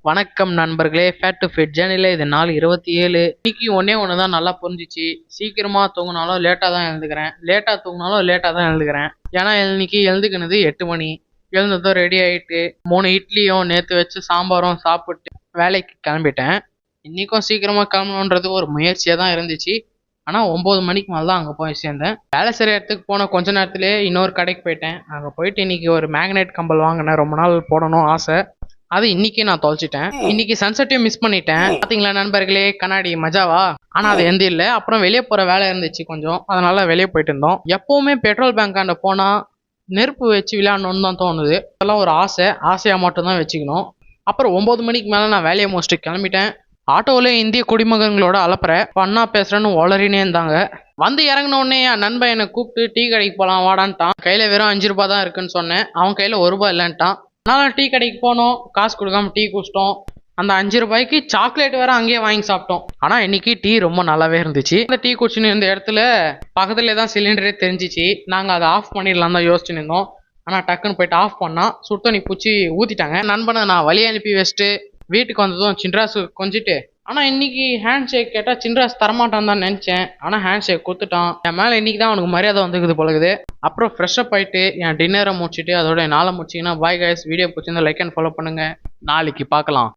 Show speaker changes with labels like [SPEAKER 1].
[SPEAKER 1] வணக்கம் நண்பர்களே, fat to fit ஜேர்னில இது நாள் 27. இன்னைக்கு ஒன்னே ஒன்று தான் நல்லா புரிஞ்சிச்சு. சீக்கிரமா தூங்கினாலும் லேட்டாக தான் எழுந்துக்கிறேன், லேட்டாக தூங்கினாலும் லேட்டாக தான் எழுந்துக்கிறேன். ஏன்னா இன்னைக்கு எழுந்துக்கினது 8 மணி. எழுந்ததும் ரெடி ஆகிட்டு 3 இட்லியும் நேற்று வச்சு சாம்பாரும் சாப்பிட்டு வேலைக்கு கிளம்பிட்டேன். இன்னைக்கும் சீக்கிரமா கிளம்பணுன்றது ஒரு முயற்சியாக தான் இருந்துச்சு. ஆனால் 9 மணிக்கு மேலே தான் அங்கே போய் சேர்ந்தேன். வேலை செய்கிற இடத்துக்கு போன கொஞ்ச நேரத்துலேயே இன்னொரு கடைக்கு போயிட்டேன். அங்கே போயிட்டு இன்னைக்கு ஒரு மேக்னெட் கம்பல் வாங்கினேன். ரொம்ப நாள் போடணும் ஆசை. அது இன்னைக்கு நான் தொலைச்சிட்டேன். இன்னைக்கு சன்செட்டையும் மிஸ் பண்ணிட்டேன். பாத்தீங்களா நண்பர்களே, கண்ணாடி மஜாவா. ஆனா அது எந்த இல்லை. அப்புறம் வெளியே போற வேலை இருந்துச்சு கொஞ்சம், அதனால வெளியே போயிட்டு இருந்தோம். எப்பவுமே பெட்ரோல் பேங்காண்ட போனா நெருப்பு வச்சு விளையாடணும்னு தான் தோணுது. அதெல்லாம் ஒரு ஆசையா மட்டும் தான் வச்சுக்கணும். அப்புறம் 9 மணிக்கு மேல நான் வேலையை முடிச்சுட்டு கிளம்பிட்டேன். ஆட்டோவில் இந்திய குடிமகன்களோட அலப்பற பண்ணா பேசுறேன்னு ஒளறினே இருந்தாங்க. வந்து இறங்கின உடனே என் நண்பன் என்னை கூப்பிட்டு டீ கடைக்கு போகலாம் வாடான்ட்டான். கையில வெறும் 5 ரூபாய் தான் இருக்குன்னு சொன்னேன். அவன் கையில 1 ரூபாய் இல்லைன்ட்டான். அதனால டீ கடைக்கு போனோம், காசு கொடுக்காம டீ குடிச்சிட்டோம். அந்த 5 ரூபாய்க்கு சாக்லேட் வேற அங்கேயே வாங்கி சாப்பிட்டோம். ஆனா இன்னைக்கு டீ ரொம்ப நல்லாவே இருந்துச்சு. அந்த டீ குடிச்சுன்னு இருந்த இடத்துல பக்கத்துல தான் சிலிண்டரே தெரிஞ்சிச்சு. நாங்க அதை ஆஃப் பண்ணிடலாம் தான் யோசிச்சுன்னு இருந்தோம். ஆனா டக்குன்னு போயிட்டு ஆஃப் பண்ணா சுத்தண்ணி பூச்சி ஊத்திட்டாங்க. நண்பனை நான் வழி அனுப்பி வச்சுட்டு வீட்டுக்கு வந்ததும் சின்ராசு கொஞ்சிட்டு, ஆனா இன்னைக்கு ஹேண்ட் ஷேக் கேட்டா சின்ராஸ் தரமாட்டான் தான் நினைச்சேன். ஆனா ஹேண்ட் ஷேக் கொடுத்துட்டான். என் மேல இன்னைக்கு தான் அவனுக்கு மரியாதை வந்துக்குது போலகுது. அப்புறம் ஃப்ரெஷ்அப் ஆயிட்டு என் டின்னரை முடிச்சுட்டு அதோட நாளை முடிச்சிங்கன்னா பாய் கைஸ். வீடியோ பிடிச்சிருந்தா லைக் அண்ட் ஃபாலோ பண்ணுங்க. நாளைக்கு பார்க்கலாம்.